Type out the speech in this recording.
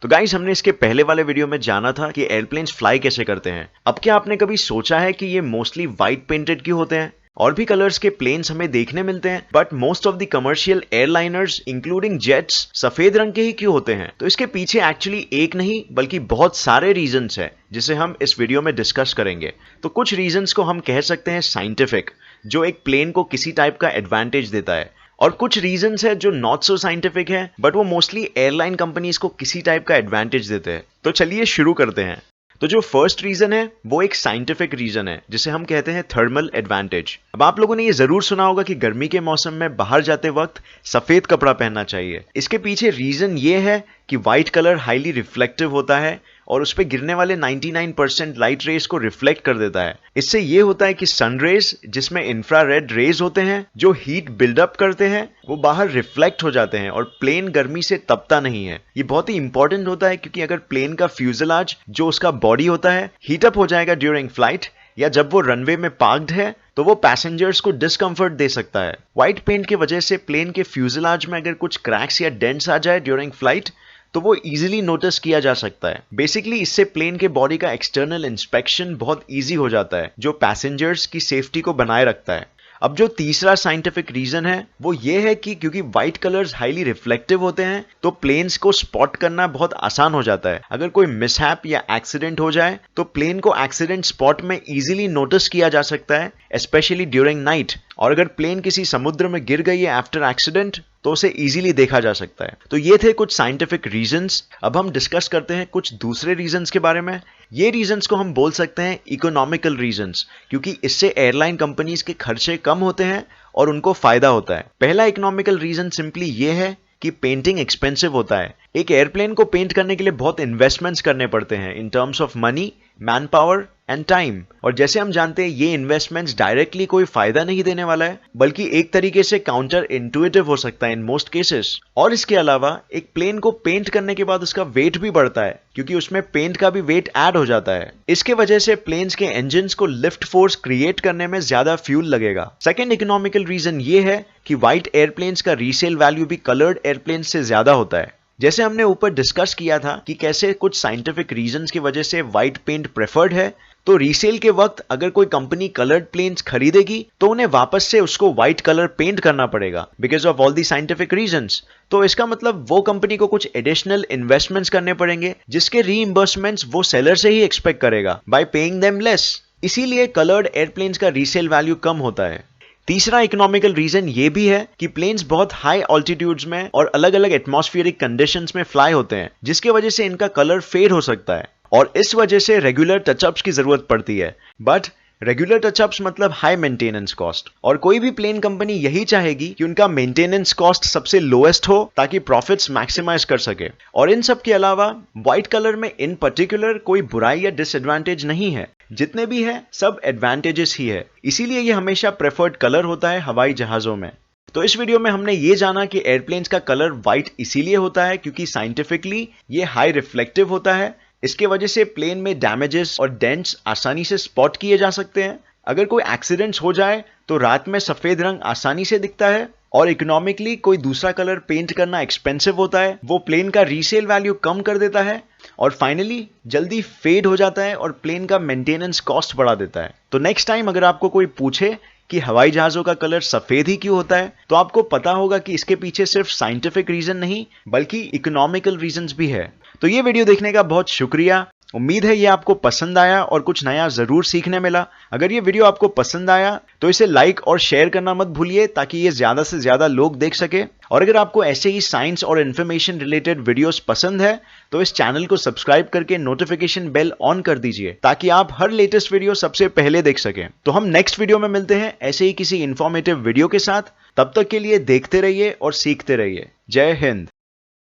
तो गाइस, हमने इसके पहले वाले वीडियो में जाना था कि एयरप्लेन्स फ्लाई कैसे करते हैं। अब क्या आपने कभी सोचा है कि ये मोस्टली व्हाइट पेंटेड क्यों होते हैं? और भी कलर्स के प्लेन्स हमें देखने मिलते हैं, but most of the commercial airliners including jets सफेद रंग के ही क्यों होते हैं? तो इसके पीछे एक्चुअली एक नहीं बल्कि बहुत सारे रीजंस हैं जिसे हम इस वीडियो में डिस्कस करेंगे। तो कुछ रीजंस को हम कह सकते हैं साइंटिफिक, जो एक प्लेन को किसी टाइप का एडवांटेज देता है, और कुछ रीजंस है जो नॉट सो साइंटिफिक है बट वो मोस्टली एयरलाइन कंपनीज को किसी टाइप का एडवांटेज देते हैं। तो चलिए शुरू करते हैं। तो जो फर्स्ट रीजन है वो एक साइंटिफिक रीजन है जिसे हम कहते हैं थर्मल एडवांटेज। अब आप लोगों ने ये जरूर सुना होगा कि गर्मी के मौसम में बाहर जाते वक्त सफेद कपड़ा पहनना चाहिए। इसके पीछे रीजन ये है कि व्हाइट कलर हाईली रिफ्लेक्टिव होता है और उस पे गिरने वाले 99% लाइट रेज को रिफ्लेक्ट कर देता है। इससे ये होता है कि सन रेज, जिसमें इंफ्रारेड रेज होते हैं जो हीट बिल्डअप करते हैं, वो बाहर रिफ्लेक्ट हो जाते हैं और प्लेन गर्मी से तपता नहीं है। ये बहुत ही इंपॉर्टेंट होता है क्योंकि अगर प्लेन का फ्यूजलाज, जो उसका बॉडी होता है, हीटअप हो जाएगा ड्यूरिंग फ्लाइट या जब वो रनवे में पार्क्ड है, तो वो पैसेंजर्स को डिस्कंफर्ट दे सकता है। व्हाइट पेंट की वजह से प्लेन के फ्यूजलाज में अगर कुछ क्रैक्स या डेंट्स आ जाए ड्यूरिंग फ्लाइट तो वो इजीली नोटिस किया जा सकता है। बेसिकली इससे प्लेन के बॉडी का एक्सटर्नल इंस्पेक्शन बहुत इजी हो जाता है, जो पैसेंजर्स की सेफ्टी को बनाए रखता है। अब जो तीसरा साइंटिफिक रीजन है वो ये है कि क्योंकि व्हाइट कलर्स हाईली रिफ्लेक्टिव होते हैं तो प्लेन्स को स्पॉट करना बहुत आसान हो जाता है। अगर कोई मिसहैप या एक्सीडेंट हो जाए तो प्लेन को एक्सीडेंट स्पॉट में इजीली नोटिस किया जा सकता है, स्पेशली ड्यूरिंग नाइट। और अगर प्लेन किसी समुद्र में गिर गई है आफ्टर एक्सीडेंट तो उसे इजीली देखा जा सकता है। तो ये थे कुछ साइंटिफिक रीजंस। अब हम डिस्कस करते हैं कुछ दूसरे रीजंस के बारे में। ये रीजंस को हम बोल सकते हैं इकोनॉमिकल रीजंस, क्योंकि इससे एयरलाइन कंपनीज के खर्चे कम होते हैं और उनको फायदा होता है। पहला इकोनॉमिकल रीजन सिंपली ये है कि पेंटिंग एक्सपेंसिव होता है। एक एयरप्लेन को पेंट करने के लिए बहुत इन्वेस्टमेंट्स करने पड़ते हैं in terms of money, man power and time. और जैसे हम जानते हैं ये इन्वेस्टमेंट्स डायरेक्टली कोई फायदा नहीं देने वाला है, बल्कि एक तरीके से काउंटर इंटुइटिव हो सकता है इन मोस्ट केसेस। और इसके अलावा एक प्लेन को पेंट करने के बाद उसका वेट भी बढ़ता है, क्योंकि उसमें पेंट का भी वेट ऐड हो जाता है। इसके वजह से प्लेन्स के इंजन्स को लिफ्ट फोर्स क्रिएट करने में ज्यादा फ्यूल लगेगा। सेकेंड इकोनॉमिकल रीजन ये है कि व्हाइट एयरप्लेन्स का रीसेल वैल्यू भी कलर्ड एयरप्लेन्स से ज्यादा होता है। जैसे हमने ऊपर डिस्कस किया था कि कैसे कुछ साइंटिफिक रीजंस की वजह से व्हाइट पेंट प्रेफर्ड है, तो रीसेल के वक्त अगर कोई कंपनी कलर्ड प्लेन्स खरीदेगी तो उन्हें वापस से उसको व्हाइट कलर पेंट करना पड़ेगा because of all the scientific reasons. तो इसका मतलब वो कंपनी को कुछ एडिशनल इन्वेस्टमेंट्स करने पड़ेंगे जिसके रीइंबर्समेंट्स वो सेलर से ही एक्सपेक्ट करेगा बाय पेइंग देम लेस। इसीलिए कलर्ड एयरप्लेन्स का रीसेल वैल्यू कम होता है। तीसरा इकोनॉमिकल रीजन ये भी है कि प्लेन्स बहुत हाई ऑल्टीट्यूड्स में और अलग अलग एटमॉस्फेरिक कंडीशंस में फ्लाई होते हैं, जिसकी वजह से इनका कलर फेड हो सकता है और इस वजह से रेगुलर टचअप्स की जरूरत पड़ती है। बट रेगुलर टचअप्स मतलब हाई मेंटेनेंस कॉस्ट, और कोई भी प्लेन कंपनी यही चाहेगी कि उनका मेंटेनेंस कॉस्ट सबसे लोएस्ट हो ताकि प्रॉफिट्स मैक्सिमाइज कर सके। और इन सब के अलावा व्हाइट कलर में इन पर्टिकुलर कोई बुराई या डिसएडवांटेज नहीं है, जितने भी है सब एडवांटेजेस ही है। इसीलिए ये हमेशा प्रेफर्ड कलर होता है हवाई जहाजों में। तो इस वीडियो में हमने ये जाना कि एयरप्लेन्स का कलर व्हाइट इसीलिए होता है क्योंकि साइंटिफिकली ये हाई रिफ्लेक्टिव होता है। इसके वजह से प्लेन में डैमेजेस और डेंट्स आसानी से स्पॉट किए जा सकते हैं। अगर कोई एक्सीडेंट्स हो जाए तो रात में सफेद रंग आसानी से दिखता है। और इकोनॉमिकली कोई दूसरा कलर पेंट करना एक्सपेंसिव होता है, वो प्लेन का रीसेल वैल्यू कम कर देता है। और फाइनली जल्दी फेड हो जाता है और प्लेन का मेंटेनेंस कॉस्ट बढ़ा देता है। तो नेक्स्ट टाइम अगर आपको कोई पूछे कि हवाई जहाजों का कलर सफेद ही क्यों होता है, तो आपको पता होगा कि इसके पीछे सिर्फ साइंटिफिक रीजन नहीं बल्कि इकोनॉमिकल रीजंस भी है। तो ये वीडियो देखने का बहुत शुक्रिया। उम्मीद है ये आपको पसंद आया और कुछ नया जरूर सीखने मिला। अगर ये वीडियो आपको पसंद आया तो इसे लाइक और शेयर करना मत भूलिए ताकि ये ज्यादा से ज्यादा लोग देख सके। और अगर आपको ऐसे ही साइंस और इन्फॉर्मेशन रिलेटेड वीडियोस पसंद है तो इस चैनल को सब्सक्राइब करके नोटिफिकेशन बेल ऑन कर दीजिए ताकि आप हर लेटेस्ट वीडियो सबसे पहले देख सकें। तो हम नेक्स्ट वीडियो में मिलते हैं ऐसे ही किसी इंफॉर्मेटिव वीडियो के साथ। तब तक के लिए देखते रहिए और सीखते रहिए। जय हिंद।